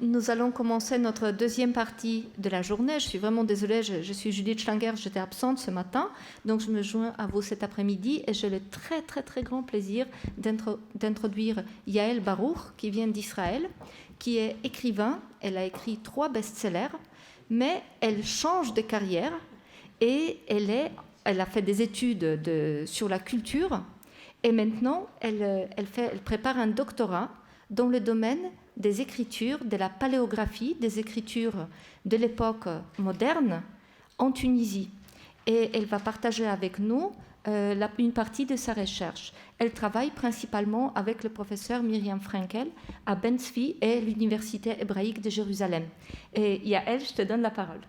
Nous allons commencer notre deuxième partie de la journée. Je suis vraiment désolée, je suis Judith Schlanger, j'étais absente ce matin, donc je me joins à vous cet après-midi et j'ai le très très très grand plaisir d'introduire Yael Baruch, qui vient d'Israël, qui est écrivain. Elle a écrit 3 best-sellers, mais elle change de carrière et elle a fait des études sur la culture et maintenant elle prépare un doctorat dans le domaine des écritures, de la paléographie, des écritures de l'époque moderne en Tunisie. Et elle va partager avec nous une partie de sa recherche. Elle travaille principalement avec le professeur Myriam Frenkel à Ben Tzvi et l'Université hébraïque de Jérusalem. Et Yael, je te donne la parole.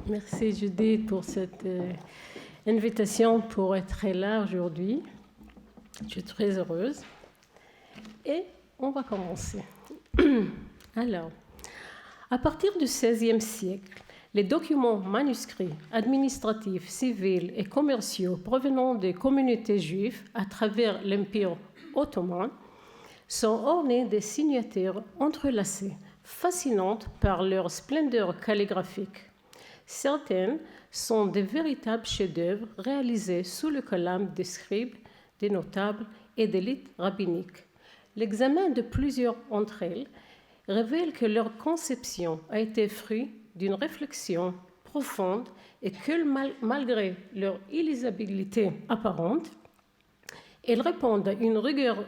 Merci Judith pour cette invitation pour être là aujourd'hui. Je suis très heureuse. Et on va commencer. Alors, à partir du XVIe siècle, les documents manuscrits, administratifs, civils et commerciaux provenant des communautés juives à travers l'Empire ottoman sont ornés de signatures entrelacées, fascinantes par leur splendeur calligraphique. Certaines sont de véritables chefs-d'œuvre réalisés sous le calame des scribes, des notables et d'élite rabbinique. L'examen de plusieurs d'entre elles révèle que leur conception a été fruit d'une réflexion profonde et que malgré leur illisibilité apparente, elles répondent à une rigueur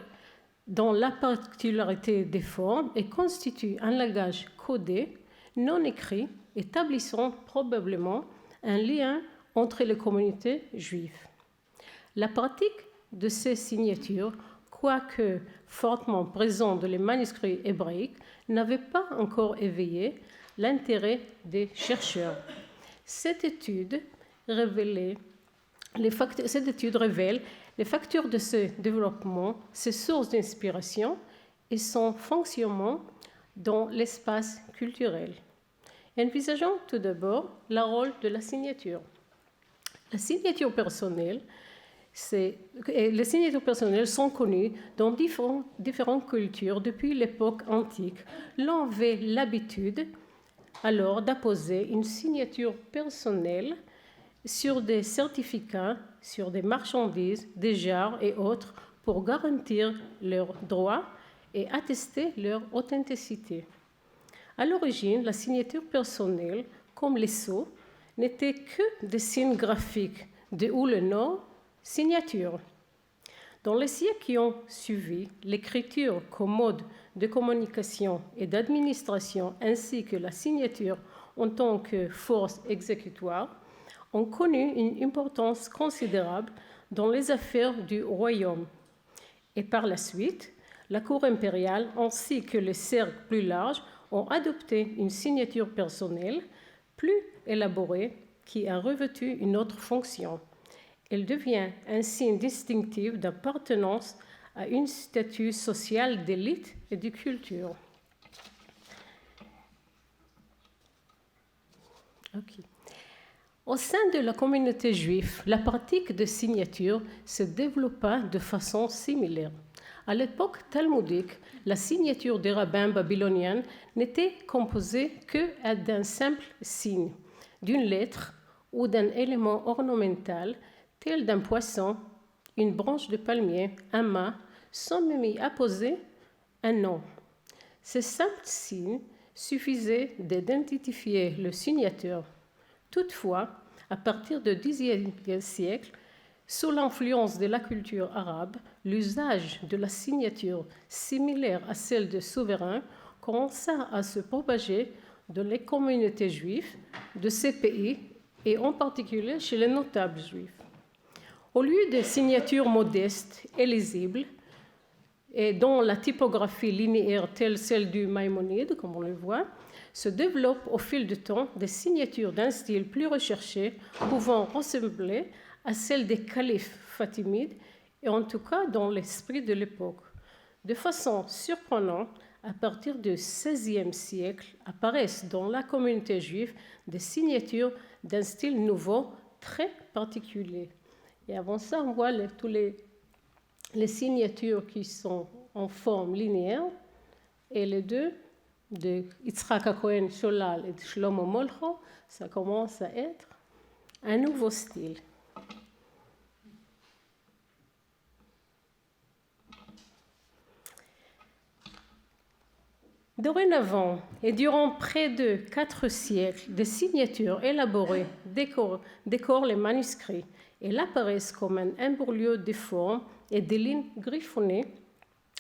dans la particularité des formes et constituent un langage codé, non écrit, établissant probablement un lien entre les communautés juives. La pratique de ces signatures, quoique fortement présente dans les manuscrits hébraïques, n'avait pas encore éveillé l'intérêt des chercheurs. Cette étude révèle les facteurs de ce développement, ses sources d'inspiration et son fonctionnement dans l'espace culturel. Envisageons tout d'abord le rôle de la signature. La signature personnelle, les signatures personnelles sont connues dans différentes cultures depuis l'époque antique. L'on avait l'habitude alors d'apposer une signature personnelle sur des certificats, sur des marchandises, des jarres et autres pour garantir leurs droits et attester leur authenticité. À l'origine, la signature personnelle, comme les sceaux, n'était que des signes graphiques, de où le nom signature. Dans les siècles qui ont suivi, l'écriture comme mode de communication et d'administration ainsi que la signature en tant que force exécutoire ont connu une importance considérable dans les affaires du royaume. Et par la suite, la cour impériale ainsi que les cercles plus larges ont adopté une signature personnelle plus élaborée qui a revêtu une autre fonction. Elle devient un signe distinctif d'appartenance à un statut social d'élite et de culture. Okay. Au sein de la communauté juive, la pratique de signature se développa de façon similaire. À l'époque talmudique, la signature des rabbins babyloniens n'était composée que d'un simple signe, d'une lettre ou d'un élément ornemental tel d'un poisson, une branche de palmier, un mât, sans même y apposer un nom. Ces simples signes suffisaient d'identifier le signateur. Toutefois, à partir du Xe siècle, sous l'influence de la culture arabe, l'usage de la signature similaire à celle de souverains commença à se propager dans les communautés juives de ces pays et en particulier chez les notables juifs. Au lieu de signatures modestes et lisibles, et dont la typographie linéaire telle celle du Maïmonide, comme on le voit, se développent au fil du temps des signatures d'un style plus recherché, pouvant ressembler à celle des califes fatimides, et en tout cas dans l'esprit de l'époque. De façon surprenante, à partir du XVIe siècle, apparaissent dans la communauté juive des signatures d'un style nouveau très particulier. Et avant ça, on voit toutes les signatures qui sont en forme linéaire, et les deux, de Yitzhak Cohen Sholal et de Shlomo Molcho, ça commence à être un nouveau style. Dorénavant, et durant près de 4 siècles, des signatures élaborées décorent les manuscrits. Elles apparaissent comme un imbroglio de formes et de lignes griffonnées,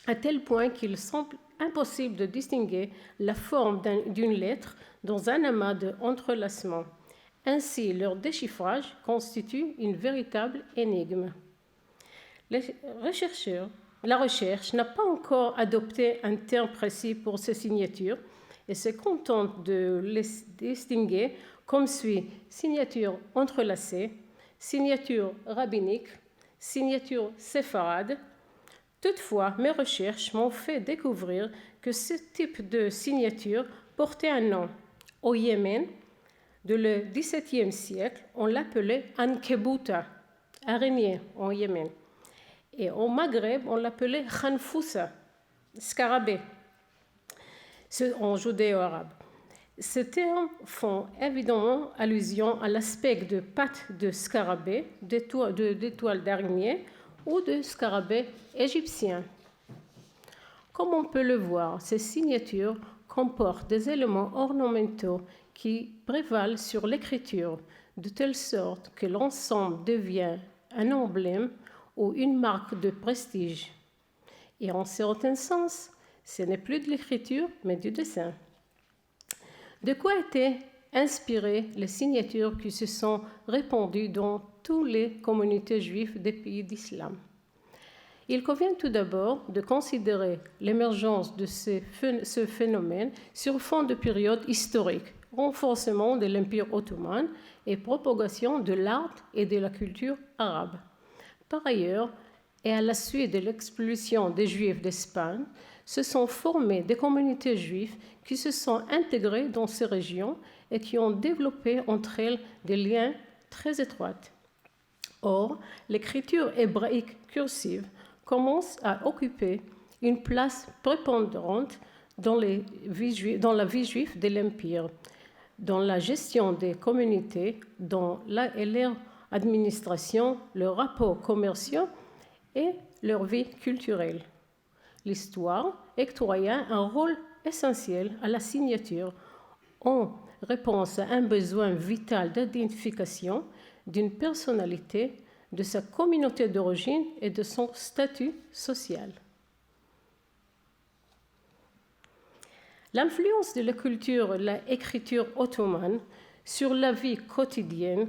à tel point qu'il semble impossible de distinguer la forme d'une lettre dans un amas d'entrelacements. Ainsi, leur déchiffrage constitue une véritable énigme. La recherche n'a pas encore adopté un terme précis pour ces signatures et se contente de les distinguer comme suit: signature entrelacée, signature rabbinique, signature séfarade. Toutefois, mes recherches m'ont fait découvrir que ce type de signature portait un nom. Au Yémen, de le XVIIe siècle, on l'appelait Ankebuta, araignée en Yémen. Et au Maghreb, on l'appelait Khanfousa, scarabée, en judéo-arabe. Ces termes font évidemment allusion à l'aspect de pattes de scarabée, d'étoiles d'araignée ou de scarabée égyptien. Comme on peut le voir, ces signatures comportent des éléments ornementaux qui prévalent sur l'écriture, de telle sorte que l'ensemble devient un emblème ou une marque de prestige. Et en certain sens, ce n'est plus de l'écriture, mais du dessin. De quoi étaient inspirées les signatures qui se sont répandues dans toutes les communautés juives des pays d'islam? Il convient tout d'abord de considérer l'émergence de ce phénomène sur fond de période historique, renforcement de l'Empire ottoman et propagation de l'art et de la culture arabe. Par ailleurs, et à la suite de l'expulsion des Juifs d'Espagne, se sont formées des communautés juives qui se sont intégrées dans ces régions et qui ont développé entre elles des liens très étroits. Or, l'écriture hébraïque cursive commence à occuper une place prépondérante dans la vie juive de l'Empire, dans la gestion des communautés, dans leur administration, leurs rapports commerciaux et leur vie culturelle. L'histoire octroya un rôle essentiel à la signature en réponse à un besoin vital d'identification d'une personnalité, de sa communauté d'origine et de son statut social. L'influence de la culture et de l'écriture ottomane sur la vie quotidienne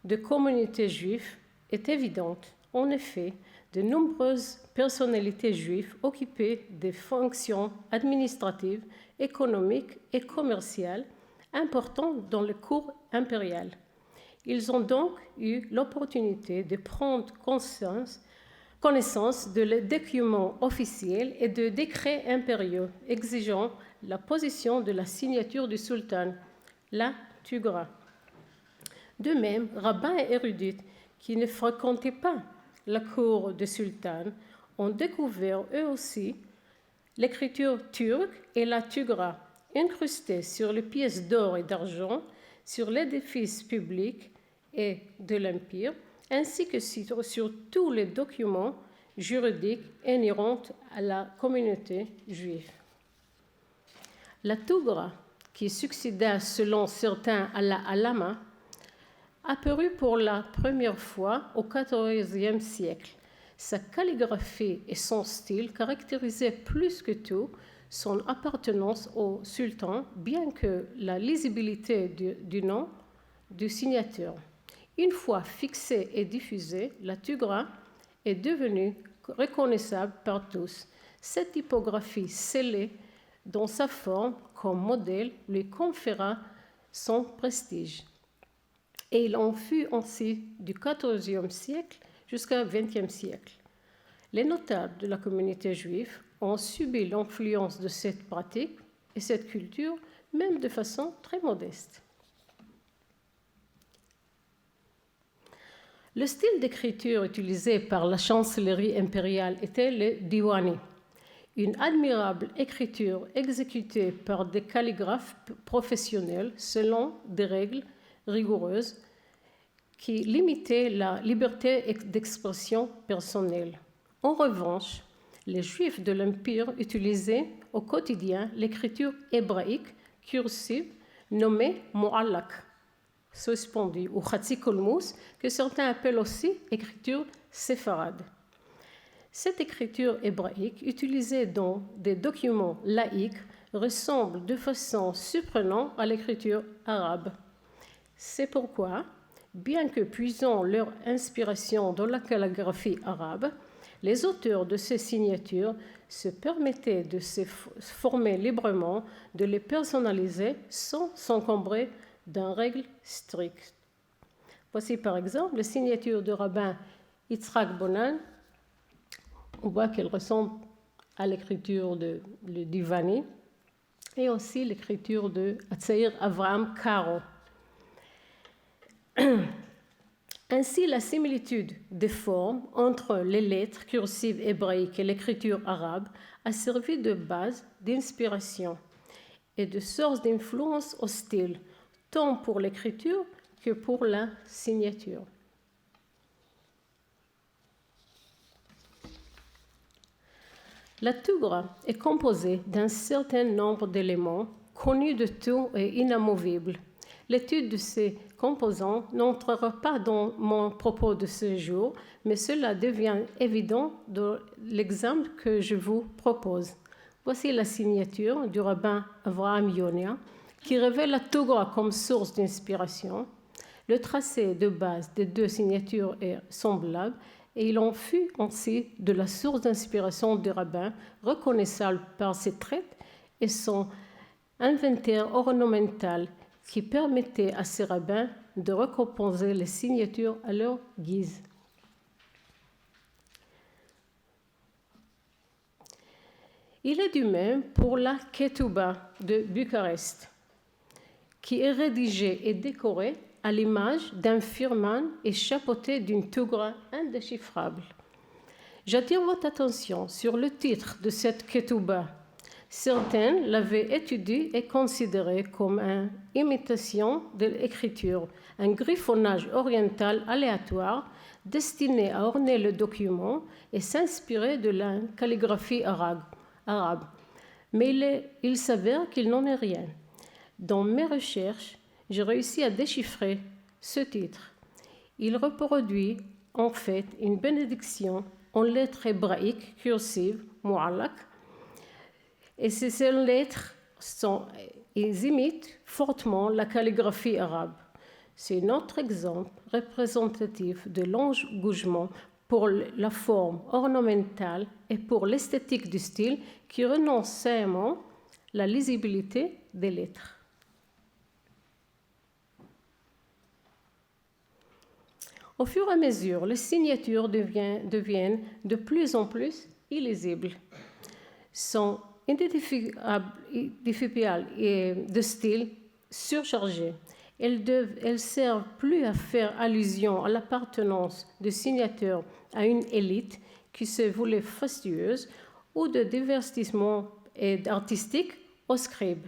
de communautés juives est évidente. En effet, de nombreuses personnalités juives occupaient des fonctions administratives, économiques et commerciales importantes dans le cours impérial. Ils ont donc eu l'opportunité de prendre connaissance de documents officiels et de décrets impériaux exigeant la position de la signature du sultan, la tugra. De même, rabbins et érudites qui ne fréquentaient pas la cour du sultan ont découvert eux aussi l'écriture turque et la tugra, incrustées sur les pièces d'or et d'argent, sur l'édifice public et de l'Empire, ainsi que sur tous les documents juridiques inhérents à la communauté juive. La tugra, qui succéda selon certains à la halama, apparut pour la première fois au XIVe siècle. Sa calligraphie et son style caractérisaient plus que tout son appartenance au sultan, bien que la lisibilité du nom du signateur. Une fois fixée et diffusée, la tugra est devenue reconnaissable par tous. Cette typographie scellée dans sa forme comme modèle lui conféra son prestige. Et il en fut ainsi du XIVe siècle jusqu'au XXe siècle. Les notables de la communauté juive ont subi l'influence de cette pratique et cette culture, même de façon très modeste. Le style d'écriture utilisé par la chancellerie impériale était le diwani, Une admirable écriture exécutée par des calligraphes professionnels selon des règles rigoureuses qui limitaient la liberté d'expression personnelle. En revanche, les Juifs de l'Empire utilisaient au quotidien l'écriture hébraïque cursive nommée mu'allaq, suspendue, ou Khatsi Kolmous, que certains appellent aussi écriture séfarade. Cette écriture hébraïque, utilisée dans des documents laïques, ressemble de façon surprenante à l'écriture arabe. C'est pourquoi, bien que puisant leur inspiration dans la calligraphie arabe, les auteurs de ces signatures se permettaient de se former librement, de les personnaliser sans s'encombrer d'une règle stricte. Voici par exemple la signature de rabbin Yitzhak Bonan. On voit qu'elle ressemble à l'écriture de Divani et aussi l'écriture de Hatzair Avraham Karo. Ainsi, la similitude des formes entre les lettres cursives hébraïques et l'écriture arabe a servi de base d'inspiration et de source d'influence au style, tant pour l'écriture que pour la signature. La Tugra est composée d'un certain nombre d'éléments connus de tous et inamovibles. L'étude de ces composants n'entrera pas dans mon propos de ce jour, mais cela devient évident dans l'exemple que je vous propose. Voici la signature du rabbin Avraham Yonia, qui révèle la Tugra comme source d'inspiration. Le tracé de base des deux signatures est semblable, et il en fut ainsi de la source d'inspiration du rabbin, reconnaissable par ses traits et son inventaire ornemental, qui permettait à ces rabbins de recomposer les signatures à leur guise. Il est du même pour la Ketouba de Bucarest, qui est rédigée et décorée à l'image d'un firman et chapeautée d'une Tugra indéchiffrable. J'attire votre attention sur le titre de cette Ketouba. Certains l'avaient étudié et considéré comme une imitation de l'écriture, un griffonnage oriental aléatoire destiné à orner le document et s'inspirer de la calligraphie arabe. Mais il s'avère qu'il n'en est rien. Dans mes recherches, j'ai réussi à déchiffrer ce titre. Il reproduit en fait une bénédiction en lettres hébraïques cursives, mu'allaq, et ces lettres ils imitent fortement la calligraphie arabe. C'est notre exemple représentatif de l'engouement pour la forme ornementale et pour l'esthétique du style qui renonce seulement la lisibilité des lettres. Au fur et à mesure, les signatures deviennent de plus en plus illisibles, sont identifiables et de style surchargé. Elles servent plus à faire allusion à l'appartenance du signateur à une élite qui se voulait fastueuse ou de divertissement artistique aux scribes.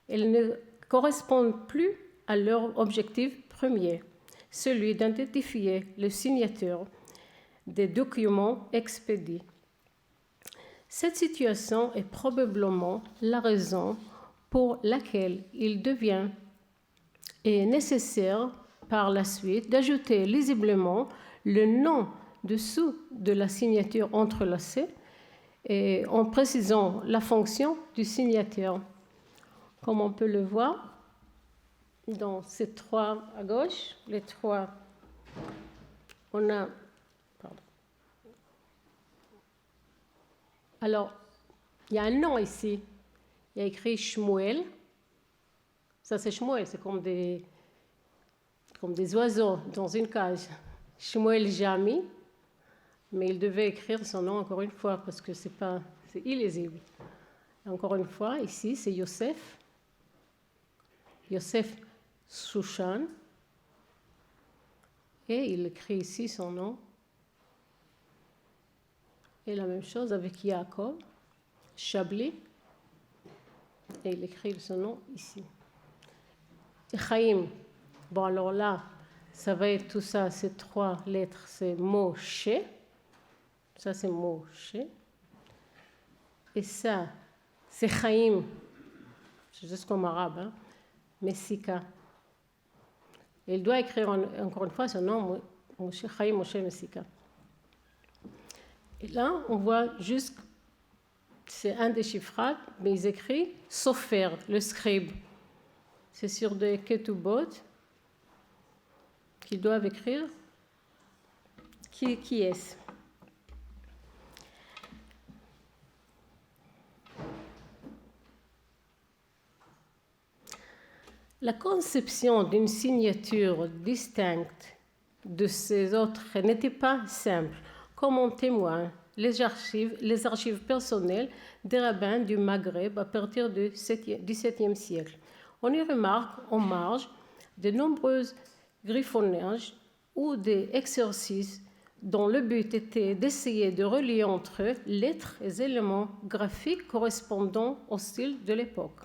Elles ne correspondent plus à leur objectif premier, celui d'identifier le signateur des documents expédiés. Cette situation est probablement la raison pour laquelle il devient nécessaire par la suite d'ajouter lisiblement le nom dessous de la signature entrelacée et en précisant la fonction du signataire. Comme on peut le voir dans ces trois à gauche, les trois, on a... Alors, il y a un nom ici. Il y a écrit Shmuel. Ça, c'est Shmuel, c'est comme des oiseaux dans une cage. Shmuel Jami. Mais il devait écrire son nom encore une fois parce que c'est illisible. Encore une fois, ici, c'est Yosef. Yosef Shushan. Et il écrit ici son nom. Et la même chose avec Yaakov. Chablis, et il écrit son nom ici. Chaim, bon alors là, ça va être tout ça, ces 3 lettres, c'est Moshe, ça c'est Moshe, et ça, c'est Chaim, c'est juste comme arabe, hein? Messika. Et il doit écrire encore une fois son nom, Moshe Chaim, Moshe Messika. Et là, on voit juste, c'est indéchiffrable, mais ils écrivent Sofer, le scribe. C'est sur des ketubot qu'ils doivent écrire. Qui est-ce? La conception d'une signature distincte de ces autres n'était pas simple, comme en témoignent les archives personnelles des rabbins du Maghreb à partir du XVIIe siècle. On y remarque en marge de nombreux griffonnages ou des exercices dont le but était d'essayer de relier entre eux lettres et éléments graphiques correspondant au style de l'époque.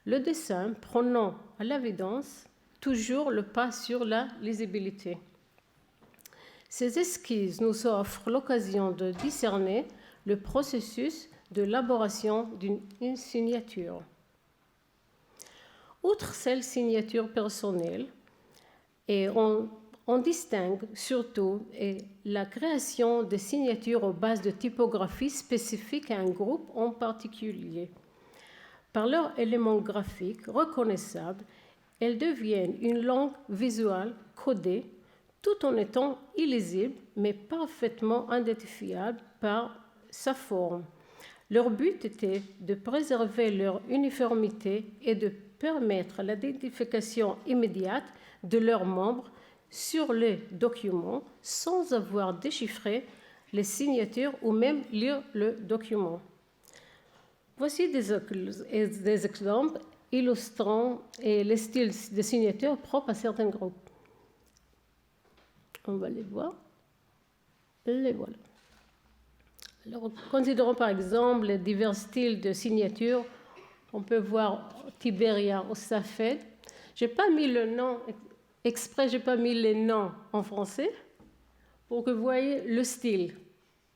Le dessin prenant à l'évidence toujours le pas sur la lisibilité. Ces esquisses nous offrent l'occasion de discerner le processus de l'élaboration d'une signature. Outre celle signature personnelle, et on distingue surtout la création de signatures aux bases de typographie spécifiques à un groupe en particulier. Par leurs éléments graphiques reconnaissables, elles deviennent une langue visuelle codée, tout en étant illisible, mais parfaitement identifiable par sa forme. Leur but était de préserver leur uniformité et de permettre l'identification immédiate de leurs membres sur les documents sans avoir déchiffré les signatures ou même lire le document. Voici des exemples illustrant les styles de signature propres à certains groupes. On va les voir. Les voilà. Alors, considérons par exemple les divers styles de signature. On peut voir Tiberia ou Safed. Je n'ai pas mis le nom exprès, je n'ai pas mis les noms en français pour que vous voyez le style.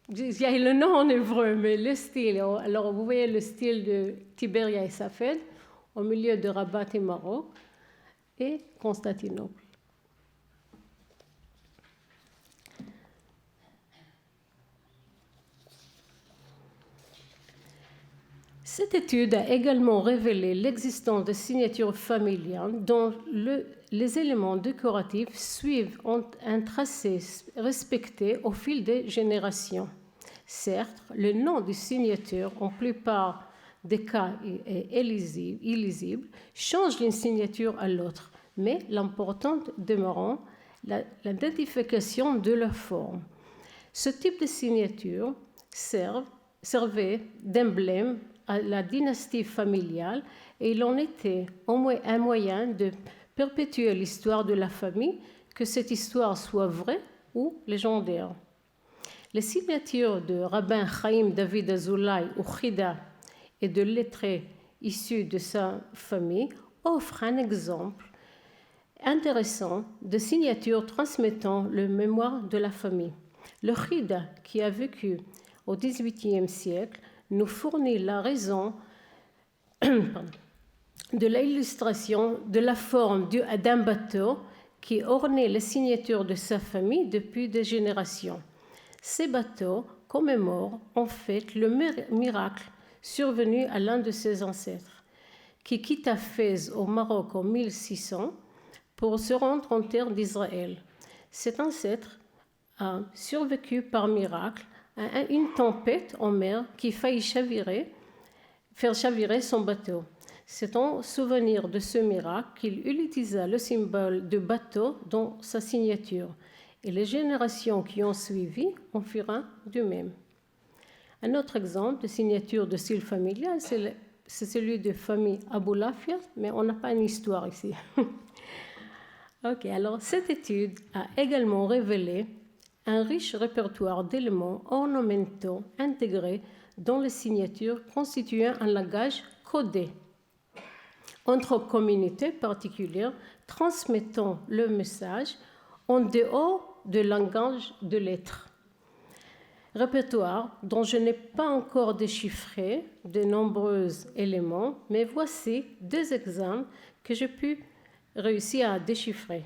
Il y a le nom en hébreu, mais le style. Alors, vous voyez le style de Tiberia et Safed au milieu de Rabat et Maroc et Constantinople. Cette étude a également révélé l'existence de signatures familiales dont les éléments décoratifs suivent un tracé respecté au fil des générations. Certes, le nom du signature, en plupart des cas est illisible, change d'une signature à l'autre, mais l'important demeurant l'identification de leur forme. Ce type de signature servait d'emblème à la dynastie familiale et il en était un moyen de perpétuer l'histoire de la famille, que cette histoire soit vraie ou légendaire. Les signatures de rabbin Chaim David Azoulay ou Chida et de lettrés issus de sa famille offrent un exemple intéressant de signature transmettant le mémoire de la famille. Le Chida, qui a vécu au XVIIIe siècle, nous fournit la raison de l'illustration de la forme d'un bateau qui ornait les signatures de sa famille depuis des générations. Ces bateaux commémorent en fait le miracle survenu à l'un de ses ancêtres, qui quitta Fès au Maroc en 1600 pour se rendre en terre d'Israël. Cet ancêtre a survécu par miracle à une tempête en mer qui faillit faire chavirer son bateau. C'est en souvenir de ce miracle qu'il utilisa le symbole de bateau dans sa signature. Et les générations qui ont suivi en firent de même. Un autre exemple de signature de style familial, c'est celui de famille Aboulafia, mais on n'a pas une histoire ici. Ok, alors cette étude a également révélé un riche répertoire d'éléments ornementaux intégrés dont les signatures constituaient un langage codé entre communautés particulières transmettant le message en dehors du langage de lettres. Répertoire dont je n'ai pas encore déchiffré de nombreux éléments, mais voici 2 exemples que j'ai pu réussir à déchiffrer.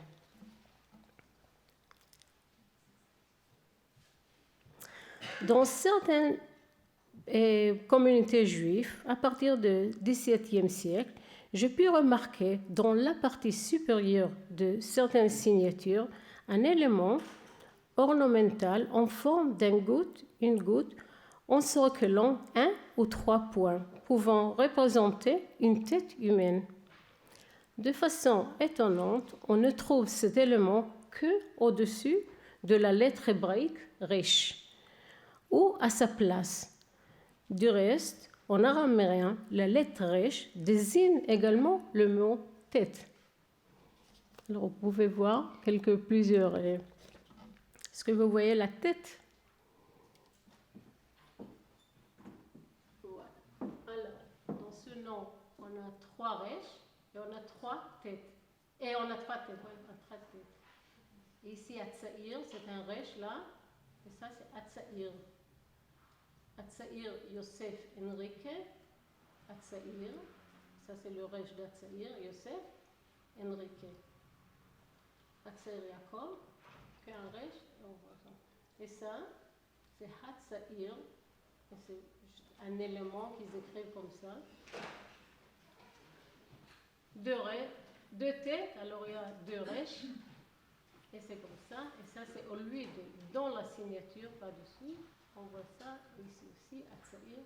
Dans certaines communautés juives, à partir du XVIIe siècle, j'ai pu remarquer dans la partie supérieure de certaines signatures un élément ornemental en forme une goutte, encerclant 1 ou 3 points, pouvant représenter une tête humaine. De façon étonnante, on ne trouve cet élément qu'au-dessus de la lettre hébraïque Resh, ou à sa place. Du reste, en araméen, la lettre Resh désigne également le mot tête. Alors, vous pouvez voir plusieurs. Est-ce que vous voyez la tête? Voilà. Alors, dans ce nom, on a 3 Resh et on a 3 têtes. Et on a 3 têtes, oui, on a 3 têtes. Et ici, Atsaïr, c'est un Resh là, et ça, c'est Atsaïr. Atsaïr Yosef Enrique, Atsaïr, ça c'est le Resh d'Atsaïr, Yosef Enrique. Atsaïr Yaakov, qui est un Resh, et ça, c'est Hatsaïr, et c'est juste un élément qu'ils écrivent comme ça. 2 têtes, alors il y a 2 Resh, et c'est comme ça, et ça c'est au lieu de dans la signature par-dessus. On voit ça ici aussi, Atsaïr.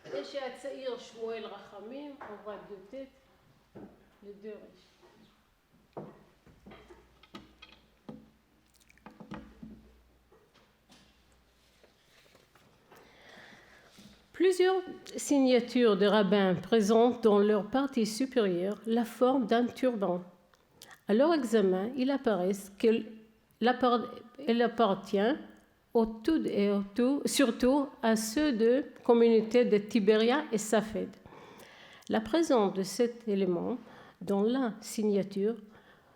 Et chez Atsaïr, Shmuel Rachamim, on voit 2 têtes, les 2 Resh. Plusieurs signatures de rabbins présentent dans leur partie supérieure la forme d'un turban. À leur examen, il apparaît qu'elle appartient surtout à ceux de communautés de Tibéria et Safed. La présence de cet élément dans la signature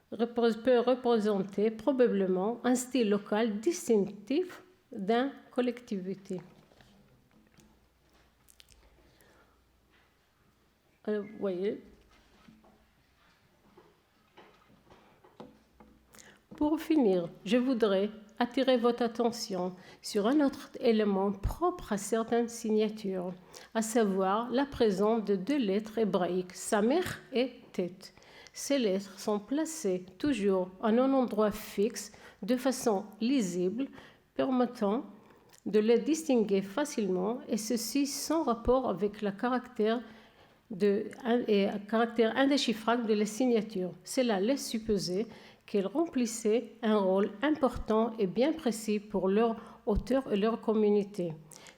peut représenter probablement un style local distinctif d'une collectivité. Alors, vous voyez. Pour finir, je voudrais attirer votre attention sur un autre élément propre à certaines signatures, à savoir la présence de 2 lettres hébraïques, Samer et Tet. Ces lettres sont placées toujours en un endroit fixe, de façon lisible, permettant de les distinguer facilement, et ceci sans rapport avec le caractère indéchiffrable de la signature. Cela laisse supposer qu'elles remplissaient un rôle important et bien précis pour leur auteur et leur communauté.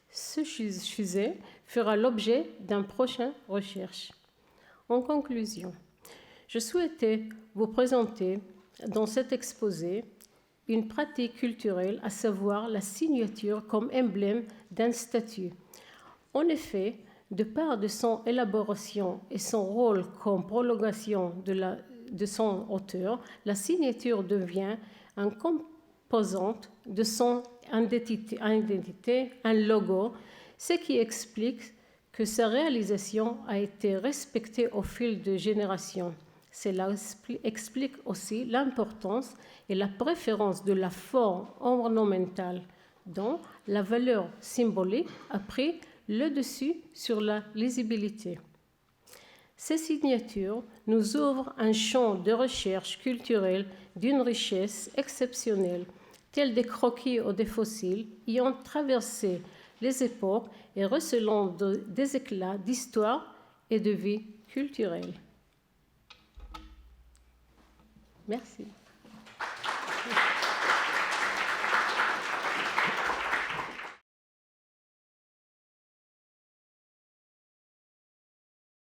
Ce sujet fera l'objet d'une prochaine recherche. En conclusion, je souhaitais vous présenter dans cet exposé une pratique culturelle, à savoir la signature comme emblème d'un statut. En effet, de par de son élaboration et son rôle comme prolongation de son auteur, la signature devient une composante de son identité, un logo, ce qui explique que sa réalisation a été respectée au fil des générations. Cela explique aussi l'importance et la préférence de la forme ornementale, dont la valeur symbolique a pris le dessus sur la lisibilité. Ces signatures nous ouvrent un champ de recherche culturelle d'une richesse exceptionnelle, tels des croquis ou des fossiles ayant traversé les époques et recelant des éclats d'histoire et de vie culturelle. Merci.